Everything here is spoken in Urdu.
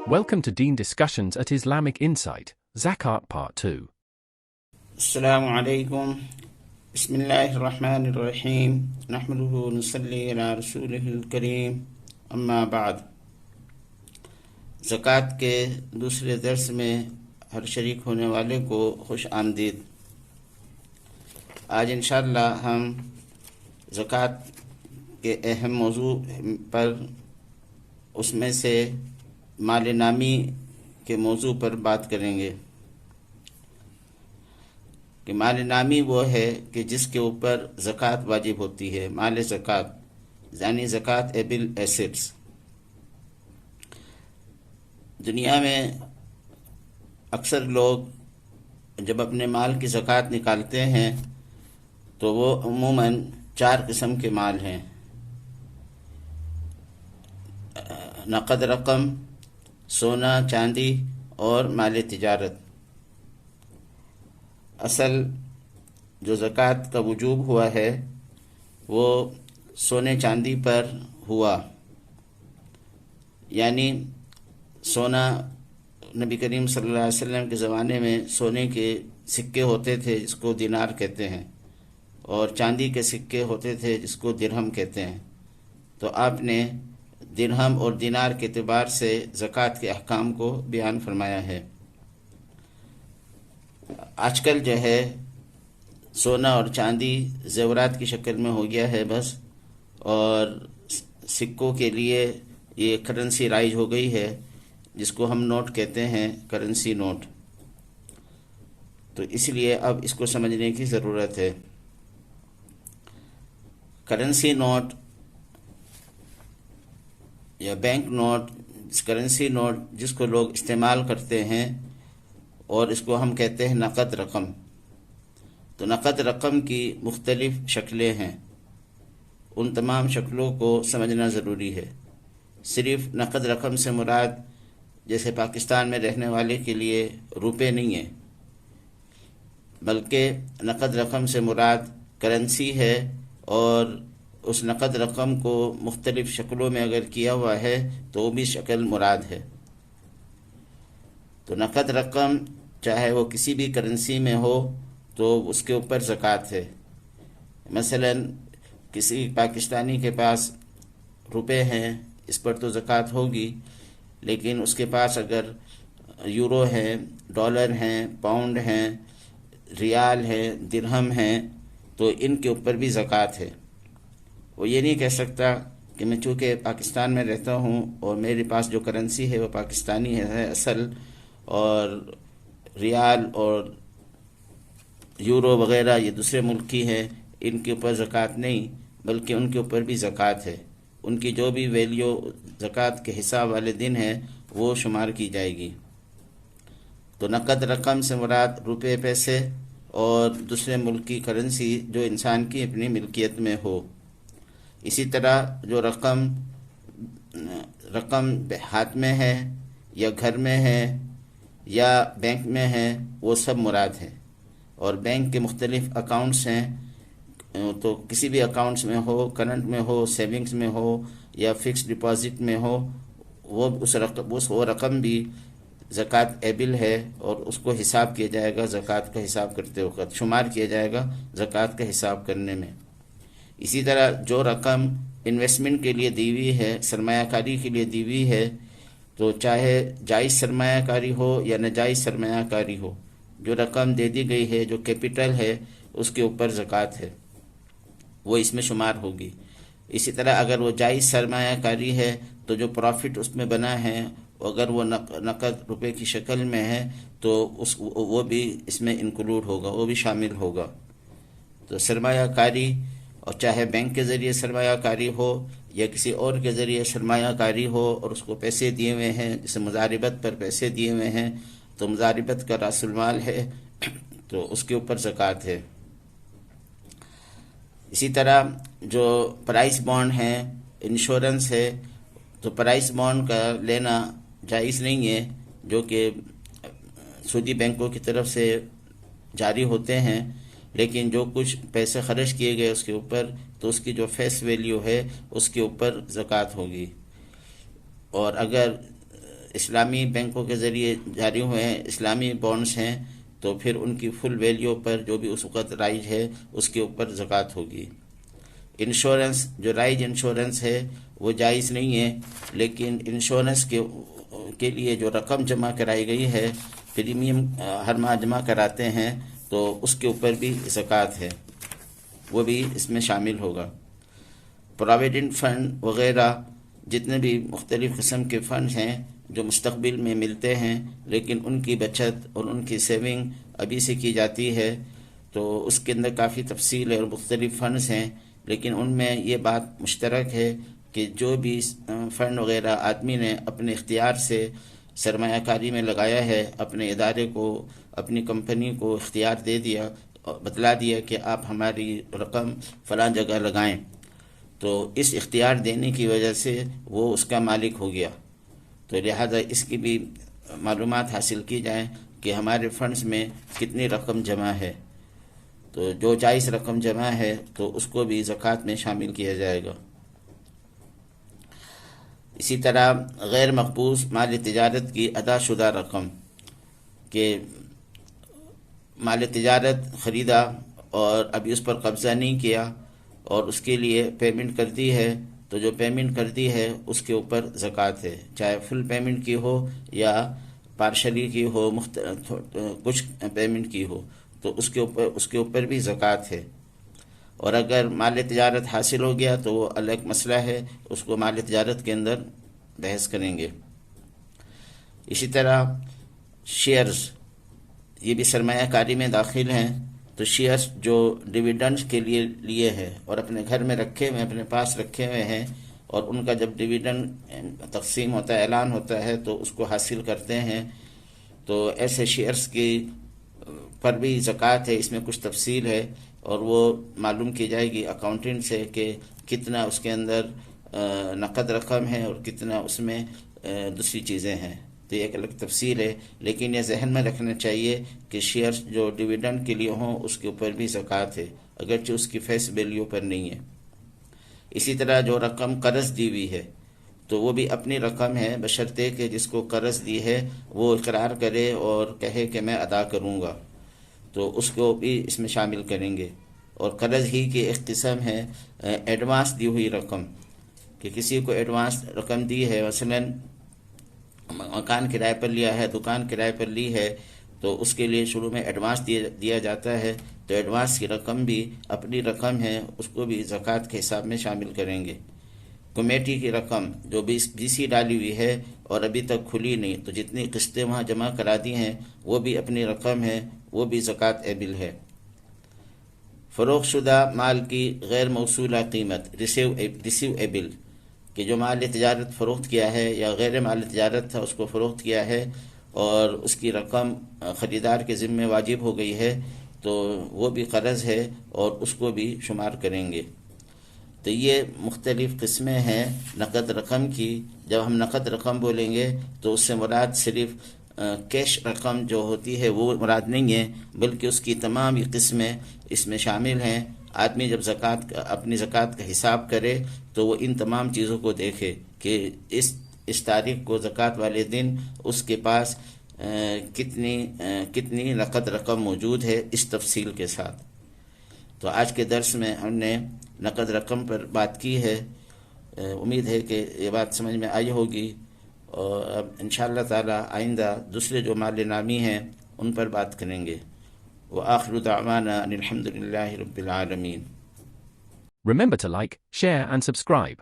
Welcome to Deen Discussions at Islamic Insight, Zakat Part 2. السلام علیکم بسم اللہ الرحمن الرحیم نحمده ونصلی علی رسولہ الکریم اما بعد۔ زکوٰۃ کے دوسرے درس میں ہر شریک ہونے والے کو خوش آمدید۔ آج انشاءاللہ ہم زکوٰۃ کے اہم موضوع پر اس میں سے مال نامی کے موضوع پر بات کریں گے کہ مال نامی وہ ہے کہ جس کے اوپر زکوٰۃ واجب ہوتی ہے، مال زکوٰۃ یعنی زکوٰۃ ایبل ایسٹس۔ دنیا میں اکثر لوگ جب اپنے مال کی زکوٰۃ نکالتے ہیں تو وہ عموماً 4 قسم کے مال ہیں: نقد رقم، سونا چاندی اور مال تجارت۔ اصل جو زکوٰۃ کا وجوب ہوا ہے وہ سونے چاندی پر ہوا، یعنی سونا نبی کریم صلی اللہ علیہ وسلم کے زمانے میں سونے کے سکے ہوتے تھے جس کو دینار کہتے ہیں، اور چاندی کے سکے ہوتے تھے جس کو درہم کہتے ہیں۔ تو آپ نے درہم اور دینار کے اعتبار سے زکوٰۃ کے احکام کو بیان فرمایا ہے۔ آج کل جو ہے سونا اور چاندی زیورات کی شکل میں ہو گیا ہے بس، اور سکوں کے لیے یہ کرنسی رائج ہو گئی ہے جس کو ہم نوٹ کہتے ہیں، کرنسی نوٹ۔ تو اس لیے اب اس کو سمجھنے کی ضرورت ہے۔ کرنسی نوٹ یا بینک نوٹ، کرنسی نوٹ جس کو لوگ استعمال کرتے ہیں، اور اس کو ہم کہتے ہیں نقد رقم۔ تو نقد رقم کی مختلف شکلیں ہیں، ان تمام شکلوں کو سمجھنا ضروری ہے۔ صرف نقد رقم سے مراد جیسے پاکستان میں رہنے والے کے لیے روپے نہیں ہے، بلکہ نقد رقم سے مراد کرنسی ہے، اور اس نقد رقم کو مختلف شکلوں میں اگر کیا ہوا ہے تو وہ بھی شکل مراد ہے۔ تو نقد رقم چاہے وہ کسی بھی کرنسی میں ہو تو اس کے اوپر زکوٰۃ ہے۔ مثلا کسی پاکستانی کے پاس روپے ہیں، اس پر تو زکوٰۃ ہوگی، لیکن اس کے پاس اگر یورو ہیں، ڈالر ہیں، پاؤنڈ ہیں، ریال ہیں، درہم ہیں، تو ان کے اوپر بھی زکوٰۃ ہے۔ وہ یہ نہیں کہہ سکتا کہ میں چونکہ پاکستان میں رہتا ہوں اور میرے پاس جو کرنسی ہے وہ پاکستانی ہے اصل، اور ریال اور یورو وغیرہ یہ دوسرے ملک کی ہیں، ان کے اوپر زکوٰۃ نہیں، بلکہ ان کے اوپر بھی زکوٰۃ ہے۔ ان کی جو بھی ویلیو زکوٰۃ کے حساب والے دن ہے وہ شمار کی جائے گی۔ تو نقد رقم سے مراد روپے، پیسے اور دوسرے ملک کی کرنسی جو انسان کی اپنی ملکیت میں ہو۔ اسی طرح جو رقم ہاتھ میں ہے یا گھر میں ہے یا بینک میں ہے وہ سب مراد ہے۔ اور بینک کے مختلف اکاؤنٹس ہیں، تو کسی بھی اکاؤنٹس میں ہو، کرنٹ میں ہو، سیونگز میں ہو یا فکس ڈپازٹ میں ہو، وہ رقم بھی زکوٰۃ ایبل ہے، اور اس کو حساب کیا جائے گا زکوٰۃ کا حساب کرتے وقت، شمار کیا جائے گا زکوٰۃ کا حساب کرنے میں۔ اسی طرح جو رقم انویسٹمنٹ کے لیے دی ہوئی ہے، سرمایہ کاری کے لیے دی ہوئی ہے، تو چاہے جائز سرمایہ کاری ہو یا ناجائز سرمایہ کاری ہو، جو رقم دے دی گئی ہے، جو کیپٹل ہے، اس کے اوپر زکوٰۃ ہے، وہ اس میں شمار ہوگی۔ اسی طرح اگر وہ جائز سرمایہ کاری ہے تو جو پروفٹ اس میں بنا ہے، اگر وہ نقد روپے کی شکل میں ہے تو وہ بھی اس میں انکلوڈ ہوگا، وہ بھی شامل ہوگا۔ تو سرمایہ کاری، اور چاہے بینک کے ذریعے سرمایہ کاری ہو یا کسی اور کے ذریعے سرمایہ کاری ہو، اور اس کو پیسے دیے ہوئے ہیں، جیسے مضاربت پر پیسے دیے ہوئے ہیں، تو مضاربت کا راس المال ہے تو اس کے اوپر زکوٰۃ ہے۔ اسی طرح جو پرائز بانڈ ہیں، انشورنس ہے، تو پرائز بانڈ کا لینا جائز نہیں ہے، جو کہ سودی بینکوں کی طرف سے جاری ہوتے ہیں، لیکن جو کچھ پیسے خرچ کیے گئے اس کے اوپر، تو اس کی جو فیس ویلیو ہے اس کے اوپر زکوٰۃ ہوگی۔ اور اگر اسلامی بینکوں کے ذریعے جاری ہوئے ہیں، اسلامی بانڈس ہیں، تو پھر ان کی فل ویلیو پر جو بھی اس وقت رائج ہے اس کے اوپر زکوٰۃ ہوگی۔ انشورنس، جو رائج انشورنس ہے وہ جائز نہیں ہے، لیکن انشورنس کے لیے جو رقم جمع کرائی گئی ہے، پریمیم ہر ماہ جمع کراتے ہیں، تو اس کے اوپر بھی زکوٰۃ ہے، وہ بھی اس میں شامل ہوگا۔ پروویڈنٹ فنڈ وغیرہ جتنے بھی مختلف قسم کے فنڈ ہیں جو مستقبل میں ملتے ہیں، لیکن ان کی بچت اور ان کی سیونگ ابھی سے کی جاتی ہے، تو اس کے اندر کافی تفصیل ہے اور مختلف فنڈز ہیں، لیکن ان میں یہ بات مشترک ہے کہ جو بھی فنڈ وغیرہ آدمی نے اپنے اختیار سے سرمایہ کاری میں لگایا ہے، اپنے ادارے کو، اپنی کمپنی کو اختیار دے دیا، بتلا دیا کہ آپ ہماری رقم فلاں جگہ لگائیں، تو اس اختیار دینے کی وجہ سے وہ اس کا مالک ہو گیا، تو لہذا اس کی بھی معلومات حاصل کی جائیں کہ ہمارے فنڈز میں کتنی رقم جمع ہے، تو جو جائز رقم جمع ہے تو اس کو بھی زکوٰۃ میں شامل کیا جائے گا۔ اسی طرح غیر مقبوض مال تجارت کی ادا شدہ رقم، کہ مال تجارت خریدا اور ابھی اس پر قبضہ نہیں کیا اور اس کے لیے پیمنٹ کر دی ہے، تو جو پیمنٹ کر دی ہے اس کے اوپر زکوٰۃ ہے، چاہے فل پیمنٹ کی ہو یا پارشلی کی ہو، کچھ پیمنٹ کی ہو، تو اس کے اوپر بھی زکوٰۃ ہے۔ اور اگر مال تجارت حاصل ہو گیا تو وہ الگ مسئلہ ہے، اس کو مال تجارت کے اندر بحث کریں گے۔ اسی طرح شیئرز، یہ بھی سرمایہ کاری میں داخل ہیں، تو شیئرز جو ڈویڈنڈ کے لیے ہے اور اپنے گھر میں رکھے ہوئے، اپنے پاس رکھے ہوئے ہیں، اور ان کا جب ڈویڈنڈ تقسیم ہوتا ہے، اعلان ہوتا ہے، تو اس کو حاصل کرتے ہیں، تو ایسے شیئرز کی پر بھی زکوٰۃ ہے۔ اس میں کچھ تفصیل ہے اور وہ معلوم کی جائے گی اکاؤنٹنٹ سے کہ کتنا اس کے اندر نقد رقم ہے اور کتنا اس میں دوسری چیزیں ہیں، تو یہ ایک الگ تفصیل ہے، لیکن یہ ذہن میں رکھنا چاہیے کہ شیئرز جو ڈویڈنڈ کے لیے ہوں اس کے اوپر بھی زکوٰۃ ہے، اگرچہ اس کی فیس ویلیو پر نہیں ہے۔ اسی طرح جو رقم قرض دی ہوئی ہے تو وہ بھی اپنی رقم ہے، بشرطے کہ جس کو قرض دی ہے وہ اقرار کرے اور کہے کہ میں ادا کروں گا، تو اس کو بھی اس میں شامل کریں گے۔ اور قرض ہی کی ایک قسم ہے ایڈوانس دی ہوئی رقم، کہ کسی کو ایڈوانس رقم دی ہے، مثلاً مکان کرائے پر لیا ہے، دکان کرائے پر لی ہے، تو اس کے لیے شروع میں ایڈوانس دیا جاتا ہے، تو ایڈوانس کی رقم بھی اپنی رقم ہے، اس کو بھی زکوٰۃ کے حساب میں شامل کریں گے۔ کمیٹی کی رقم جو بی سی ڈالی ہوئی ہے اور ابھی تک کھلی نہیں، تو جتنی قسطیں وہاں جمع کرا دی ہیں وہ بھی اپنی رقم ہے، وہ بھی زکوٰۃ ایبل ہے۔ فروخت شدہ مال کی غیر موصولہ قیمت، ریسیو ایبل، کہ جو مال تجارت فروخت کیا ہے یا غیر مال تجارت تھا اس کو فروخت کیا ہے اور اس کی رقم خریدار کے ذمے واجب ہو گئی ہے، تو وہ بھی قرض ہے اور اس کو بھی شمار کریں گے۔ تو یہ مختلف قسمیں ہیں نقد رقم کی۔ جب ہم نقد رقم بولیں گے تو اس سے مراد صرف کیش رقم جو ہوتی ہے وہ مراد نہیں ہے، بلکہ اس کی تمام یہ قسمیں اس میں شامل ہیں۔ آدمی جب اپنی زکوٰۃ کا حساب کرے تو وہ ان تمام چیزوں کو دیکھے کہ اس تاریخ کو زکوٰۃ والے دن اس کے پاس کتنی نقد رقم موجود ہے، اس تفصیل کے ساتھ۔ تو آج کے درس میں ہم نے نقد رقم پر بات کی ہے، امید ہے کہ یہ بات سمجھ میں آئی ہوگی، اور اب انشاءاللہ تعالی آئندہ دوسرے جو مال نامی ہیں ان پر بات کریں گے۔ وآخر دعوانا ان الحمد للہ رب العالمین۔ Remember to like, share and subscribe.